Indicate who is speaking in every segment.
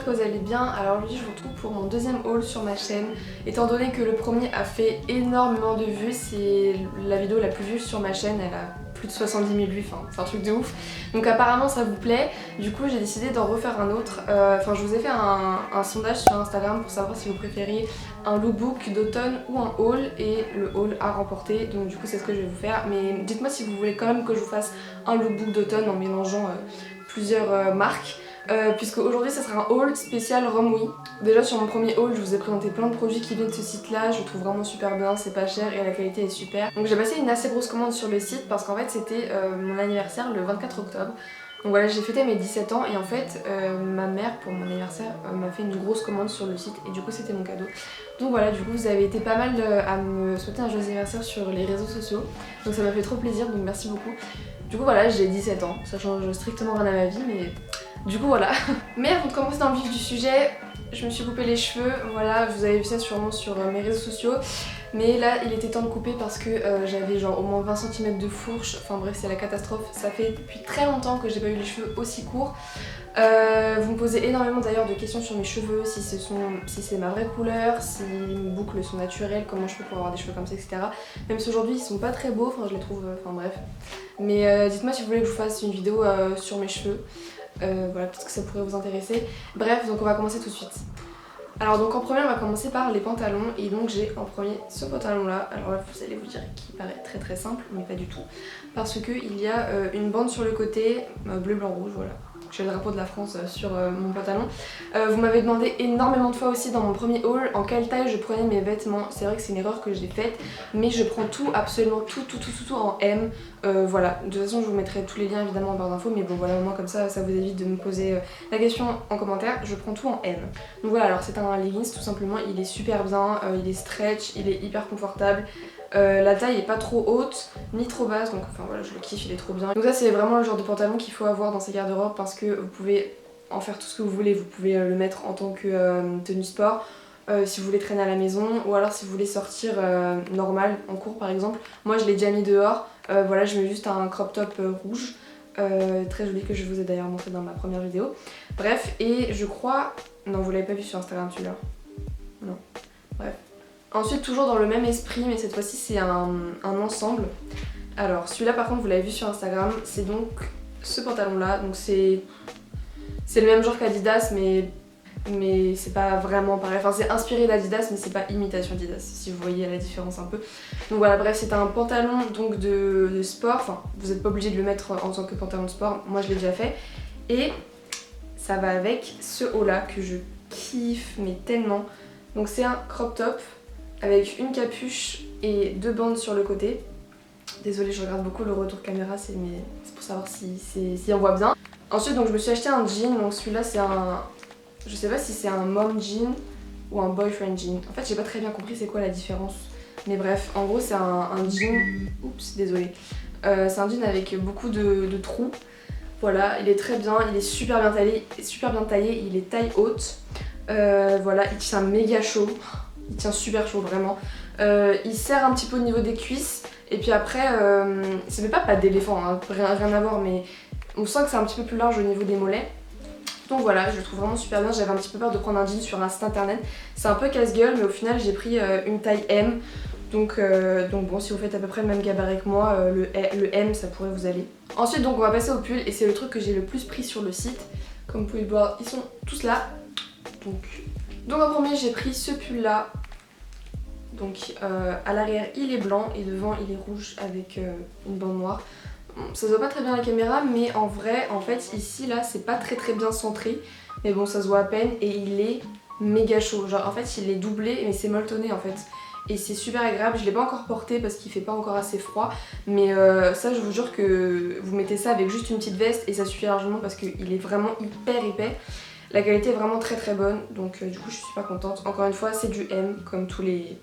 Speaker 1: j'espère que vous allez bien. Alors aujourd'hui je vous retrouve pour mon deuxième haul sur ma chaîne. Étant donné que le premier a fait énormément de vues, c'est la vidéo la plus vue sur ma chaîne, elle a plus de 70 000 vues, enfin c'est un truc de ouf. Donc apparemment ça vous plaît, du coup j'ai décidé d'en refaire un autre. Enfin je vous ai fait un sondage sur Instagram pour savoir si vous préfériez un lookbook d'automne ou un haul, et le haul a remporté, donc du coup c'est ce que je vais vous faire. Mais dites-moi si vous voulez quand même que je vous fasse un lookbook d'automne en mélangeant plusieurs marques. Puisque aujourd'hui ça sera un haul spécial Romwe. Déjà sur mon premier haul je vous ai présenté plein de produits qui viennent de ce site là, je le trouve vraiment super bien, c'est pas cher et la qualité est super. Donc j'ai passé une assez grosse commande sur le site parce qu'en fait c'était mon anniversaire le 24 octobre. Donc voilà, j'ai fêté mes 17 ans et en fait ma mère pour mon anniversaire m'a fait une grosse commande sur le site et du coup c'était mon cadeau. Donc voilà, du coup vous avez été pas mal à me souhaiter un joyeux anniversaire sur les réseaux sociaux, donc ça m'a fait trop plaisir, donc merci beaucoup. Du coup voilà, j'ai 17 ans, ça change strictement rien à ma vie, mais du coup voilà. Mais avant de commencer dans le vif du sujet, je me suis coupé les cheveux, voilà, vous avez vu ça sûrement sur mes réseaux sociaux. Mais là il était temps de couper parce que j'avais genre au moins 20 cm de fourche, enfin bref c'est la catastrophe. Ça fait depuis très longtemps que j'ai pas eu les cheveux aussi courts. Vous me posez énormément d'ailleurs de questions sur mes cheveux, si c'est ma vraie couleur, si mes boucles sont naturelles, comment je fais pour avoir des cheveux comme ça, etc. Même si aujourd'hui ils sont pas très beaux, enfin je les trouve, enfin bref. Mais dites-moi si vous voulez que je vous fasse une vidéo sur mes cheveux. Voilà, peut-être que ça pourrait vous intéresser. Bref, donc on va commencer tout de suite. Alors donc en premier on va commencer par les pantalons, et donc j'ai en premier ce pantalon là. Alors là vous allez vous dire qu'il paraît très simple, mais pas du tout, parce que il y a une bande sur le côté, bleu blanc rouge, voilà. J'ai le drapeau de la France sur mon pantalon. Vous m'avez demandé énormément de fois aussi dans mon premier haul en quelle taille je prenais mes vêtements. C'est vrai que c'est une erreur que j'ai faite, mais je prends tout, absolument tout en M. Voilà, de toute façon je vous mettrai tous les liens évidemment en barre d'infos, mais bon voilà, au moins comme ça vous évite de me poser la question en commentaire. Je prends tout en M. Donc voilà, alors c'est un leggings tout simplement, il est super bien, il est stretch, il est hyper confortable. La taille est pas trop haute ni trop basse, donc enfin voilà, je le kiffe, il est trop bien. Donc ça c'est vraiment le genre de pantalon qu'il faut avoir dans ses garde-robes, parce que vous pouvez en faire tout ce que vous voulez. Vous pouvez le mettre en tant que tenue sport, si vous voulez traîner à la maison, ou alors si vous voulez sortir normal, en cours par exemple. Moi je l'ai déjà mis dehors, voilà, je mets juste un crop top rouge, très joli, que je vous ai d'ailleurs montré dans ma première vidéo. Bref, et je crois... Non, vous l'avez pas vu sur Instagram celui-là. Non. Bref. Ensuite, toujours dans le même esprit, mais cette fois-ci c'est un ensemble. Alors celui-là par contre vous l'avez vu sur Instagram, c'est donc ce pantalon là. Donc c'est le même genre qu'Adidas, mais c'est pas vraiment pareil. Enfin c'est inspiré d'Adidas, mais c'est pas imitation Adidas, si vous voyez la différence un peu. Donc voilà, bref, c'est un pantalon donc de sport. Enfin vous n'êtes pas obligé de le mettre en tant que pantalon de sport, moi je l'ai déjà fait. Et ça va avec ce haut là que je kiffe mais tellement. Donc c'est un crop top avec une capuche et deux bandes sur le côté. Désolée, je regarde beaucoup le retour caméra, c'est pour savoir si on voit bien. Ensuite donc je me suis acheté un jean, donc celui-là c'est un... Je sais pas si c'est un mom jean ou un boyfriend jean. En fait j'ai pas très bien compris c'est quoi la différence. Mais bref, en gros c'est un jean... Oups, désolée. C'est un jean avec beaucoup de trous. Voilà, il est très bien, il est super bien taillé, il est taille haute. Voilà, il tient méga chaud. Il tient super chaud vraiment. Il serre un petit peu au niveau des cuisses. Et puis après, ça fait pas d'éléphant, hein, rien à voir, mais on sent que c'est un petit peu plus large au niveau des mollets. Donc voilà, je le trouve vraiment super bien. J'avais un petit peu peur de prendre un jean sur un site internet. C'est un peu casse-gueule, mais au final j'ai pris une taille M. Donc bon, si vous faites à peu près le même gabarit que moi, le M ça pourrait vous aller. Ensuite donc on va passer au pull, et c'est le truc que j'ai le plus pris sur le site. Comme vous pouvez le voir, ils sont tous là. Donc en premier j'ai pris ce pull là. Donc à l'arrière il est blanc et devant il est rouge avec une bande noire. Ça se voit pas très bien à la caméra, mais en vrai en fait ici là c'est pas très bien centré. Mais bon ça se voit à peine, et il est méga chaud. Genre en fait il est doublé mais c'est molletonné en fait. Et c'est super agréable, je l'ai pas encore porté parce qu'il fait pas encore assez froid. Mais ça je vous jure que vous mettez ça avec juste une petite veste et ça suffit largement, parce qu'il est vraiment hyper épais. La qualité est vraiment très bonne, donc du coup je suis super contente. Encore une fois c'est du M comme tous les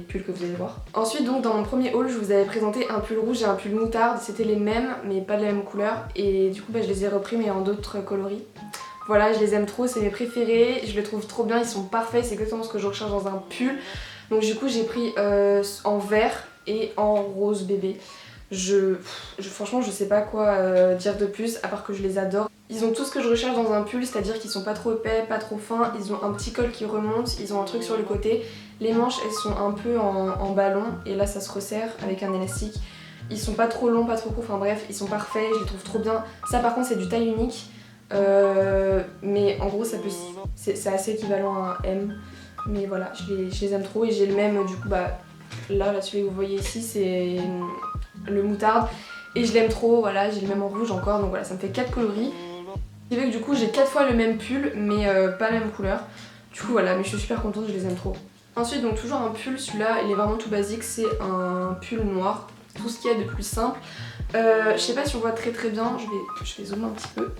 Speaker 1: pulls que vous allez voir. Ensuite donc dans mon premier haul je vous avais présenté un pull rouge et un pull moutarde. C'était les mêmes mais pas de la même couleur, et du coup je les ai repris mais en d'autres coloris. Voilà, je les aime trop, c'est mes préférés, je les trouve trop bien, ils sont parfaits, c'est exactement ce que je recherche dans un pull. Donc du coup j'ai pris en vert et en rose bébé. Franchement je sais pas quoi dire de plus à part que je les adore. Ils ont tout ce que je recherche dans un pull, c'est-à-dire qu'ils sont pas trop épais, pas trop fins, ils ont un petit col qui remonte, ils ont un truc sur le côté. Les manches elles sont un peu en ballon et là ça se resserre avec un élastique. Ils sont pas trop longs, pas trop courts, enfin bref, ils sont parfaits, je les trouve trop bien. Ça par contre c'est du taille unique, mais en gros ça peut, c'est assez équivalent à un M. Mais voilà, je les aime trop et j'ai le même du coup bah là celui que vous voyez ici c'est le moutarde et je l'aime trop, voilà, j'ai le même en rouge encore donc voilà ça me fait 4 coloris. Ce qui fait que du coup j'ai 4 fois le même pull mais pas la même couleur. Du coup voilà, mais je suis super contente, je les aime trop. Ensuite donc toujours un pull, celui-là il est vraiment tout basique, c'est un pull noir, tout ce qu'il y a de plus simple. Je sais pas si on voit très bien, je vais zoomer un petit peu.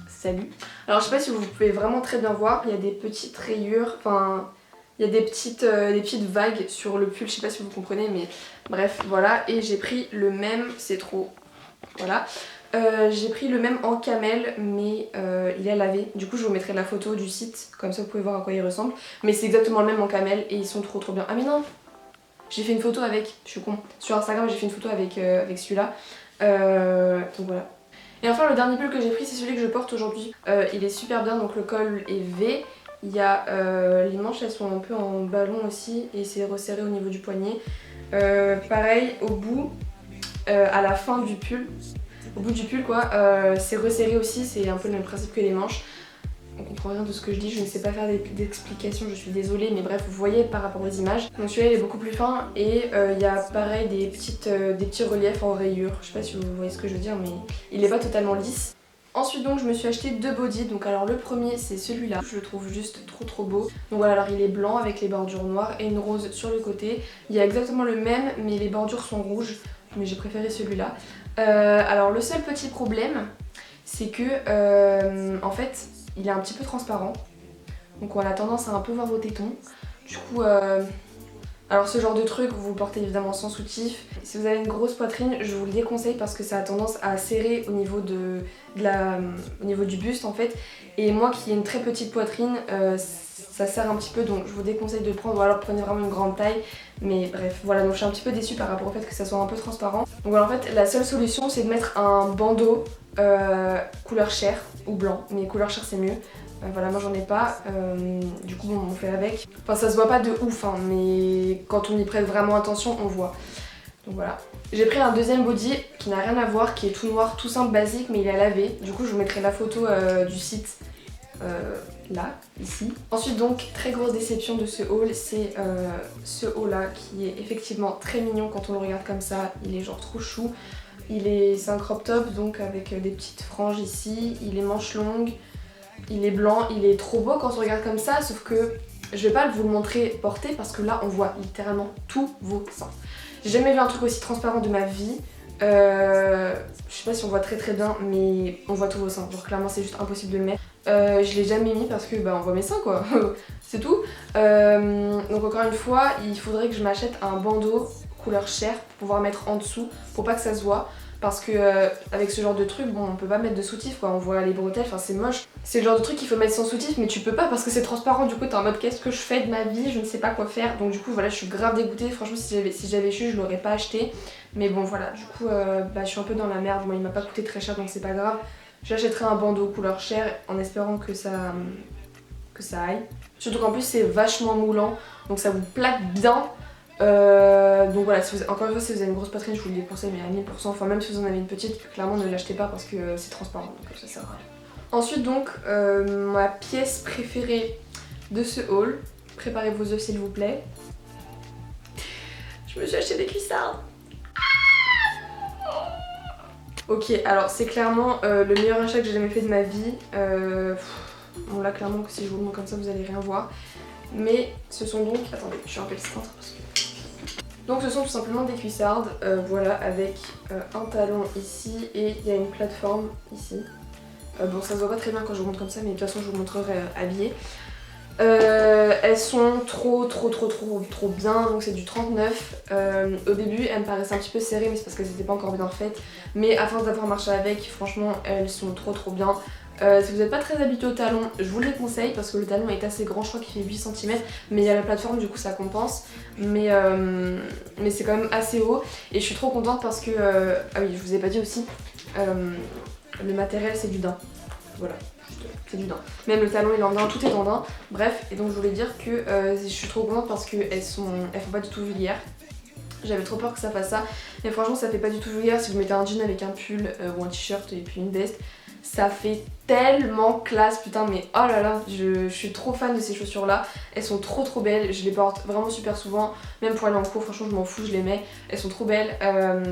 Speaker 1: Salut. Alors je sais pas si vous pouvez vraiment très bien voir, il y a des petites rayures, enfin il y a des petites vagues sur le pull, je sais pas si vous comprenez mais bref voilà. Et j'ai pris le même, c'est trop, voilà. J'ai pris le même en camel mais il est lavé. Du coup je vous mettrai la photo du site, comme ça vous pouvez voir à quoi il ressemble. Mais c'est exactement le même en camel et ils sont trop bien. Ah mais non, j'ai fait une photo avec, je suis con. Sur Instagram j'ai fait une photo avec celui-là. Donc voilà. Et enfin le dernier pull que j'ai pris c'est celui que je porte aujourd'hui. Il est super bien, donc le col est V. Il y a les manches elles sont un peu en ballon aussi et c'est resserré au niveau du poignet. Pareil au bout, à la fin du pull. Au bout du pull quoi, c'est resserré aussi, c'est un peu le même principe que les manches. On comprend rien de ce que je dis, je ne sais pas faire d'explications, je suis désolée, mais bref, vous voyez par rapport aux images. Donc celui-là il est beaucoup plus fin et il y a pareil des petits reliefs en rayures. Je sais pas si vous voyez ce que je veux dire, mais il est pas totalement lisse. Ensuite donc je me suis acheté 2 bodys, donc alors le premier c'est celui-là, je le trouve juste trop beau. Donc voilà, alors il est blanc avec les bordures noires et une rose sur le côté. Il y a exactement le même mais les bordures sont rouges, mais j'ai préféré celui-là. Alors le seul petit problème c'est que en fait il est un petit peu transparent, donc on a tendance à un peu voir vos tétons. Du coup alors ce genre de truc vous le portez évidemment sans soutif. Si vous avez une grosse poitrine je vous le déconseille parce que ça a tendance à serrer au niveau, au niveau du buste en fait. Et moi qui ai une très petite poitrine ça serre un petit peu, donc je vous déconseille de le prendre ou alors prenez vraiment une grande taille. Mais bref voilà, donc je suis un petit peu déçue par rapport au fait que ça soit un peu transparent. Donc voilà, en fait la seule solution c'est de mettre un bandeau couleur chair ou blanc, mais couleur chair c'est mieux. Voilà, moi j'en ai pas, du coup bon, on fait avec. Enfin ça se voit pas de ouf hein, mais quand on y prête vraiment attention on voit. Donc voilà. J'ai pris un deuxième body qui n'a rien à voir, qui est tout noir, tout simple, basique, mais il est à laver. Du coup je vous mettrai la photo du site là, ici. Ensuite donc, très grosse déception de ce haul, c'est ce haul là qui est effectivement très mignon quand on le regarde comme ça. Il est genre trop chou. C'est un crop top donc avec des petites franges ici, il est manches longues. Il est blanc, il est trop beau quand on regarde comme ça, sauf que je vais pas vous le montrer porté parce que là on voit littéralement tous vos seins. J'ai jamais vu un truc aussi transparent de ma vie. Je sais pas si on voit très bien, mais on voit tous vos seins. Genre clairement c'est juste impossible de le mettre. Je l'ai jamais mis parce que bah on voit mes seins quoi, c'est tout. Donc encore une fois, il faudrait que je m'achète un bandeau couleur chair pour pouvoir mettre en dessous, pour pas que ça se voit. Parce que avec ce genre de truc, bon on peut pas mettre de soutif quoi, on voit les bretelles, enfin c'est moche. C'est le genre de truc qu'il faut mettre sans soutif mais tu peux pas parce que c'est transparent, du coup t'es en mode qu'est-ce que je fais de ma vie, je ne sais pas quoi faire. Donc du coup voilà, je suis grave dégoûtée, franchement si j'avais su je l'aurais pas acheté. Mais bon voilà, du coup bah, je suis un peu dans la merde, moi il m'a pas coûté très cher donc c'est pas grave. J'achèterai un bandeau couleur chair en espérant que ça aille. Surtout qu'en plus c'est vachement moulant, donc ça vous plaque bien. Donc voilà, encore une fois si vous avez une grosse poitrine je vous le déconseille mais à 1000%, enfin même si vous en avez une petite, clairement ne l'achetez pas parce que c'est transparent donc ça sert à rien. Ensuite donc ma pièce préférée de ce haul, préparez vos œufs s'il vous plaît. Je me suis acheté des cuissardes. Ok, alors c'est clairement le meilleur achat que j'ai jamais fait de ma vie. Bon là clairement que si je vous le montre comme ça vous allez rien voir. Mais ce sont donc, attendez, je suis un peu distante parce que... Donc ce sont tout simplement des cuissardes, voilà, avec un talon ici et il y a une plateforme ici. Bon ça se voit pas très bien quand je vous montre comme ça mais de toute façon je vous montrerai habillées. Elles sont trop bien, donc c'est du 39. Au début elles me paraissaient un petit peu serrées mais c'est parce qu'elles n'étaient pas encore bien faites. Mais à force d'avoir marché avec, franchement elles sont trop bien. Si vous n'êtes pas très habitué au talon, je vous les conseille parce que le talon est assez grand, je crois qu'il fait 8 cm, mais il y a la plateforme du coup ça compense, mais c'est quand même assez haut et je suis trop contente parce que, ah oui je vous ai pas dit aussi, le matériel c'est du daim. voilà, c'est du daim. Même le talon il est en daim, tout est en daim. Bref, et donc je voulais dire que je suis trop contente parce qu'elles font pas du tout vulgaire. J'avais trop peur que ça fasse ça, mais franchement ça fait pas du tout vulgaire. Si vous mettez un jean avec un pull ou un t-shirt et puis une veste, ça fait tellement classe, putain, mais oh là là, je suis trop fan de ces chaussures là. Elles sont trop belles, je les porte vraiment super souvent, même pour aller en cours, franchement je m'en fous, je les mets, elles sont trop belles.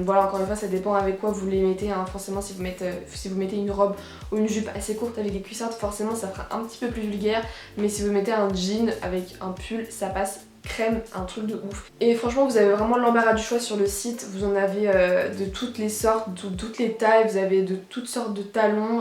Speaker 1: Voilà, encore une fois ça dépend avec quoi vous les mettez, hein. Forcément si vous mettez une robe ou une jupe assez courte avec des cuissardes, forcément ça fera un petit peu plus vulgaire, mais si vous mettez un jean avec un pull, ça passe crème, un truc de ouf. Et franchement vous avez vraiment l'embarras du choix sur le site, vous en avez de toutes les sortes, de toutes les tailles, vous avez de toutes sortes de talons,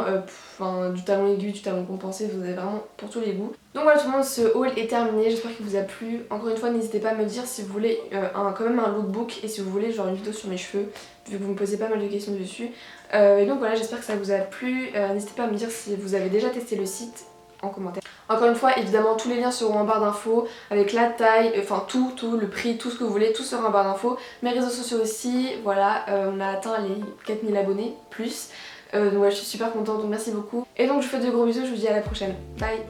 Speaker 1: enfin du talon aigu, du talon compensé, vous avez vraiment pour tous les goûts. Donc voilà tout le monde, ce haul est terminé, j'espère qu'il vous a plu. Encore une fois n'hésitez pas à me dire si vous voulez quand même un lookbook et si vous voulez genre une vidéo sur mes cheveux, vu que vous me posez pas mal de questions dessus. Et donc voilà, j'espère que ça vous a plu, n'hésitez pas à me dire si vous avez déjà testé le site en commentaire. Encore une fois, évidemment, tous les liens seront en barre d'infos avec la taille, enfin tout, le prix, tout ce que vous voulez, tout sera en barre d'infos. Mes réseaux sociaux aussi, voilà, on a atteint les 4000 abonnés, plus. Donc voilà, je suis super contente, donc merci beaucoup. Et donc je vous fais de gros bisous, je vous dis à la prochaine. Bye!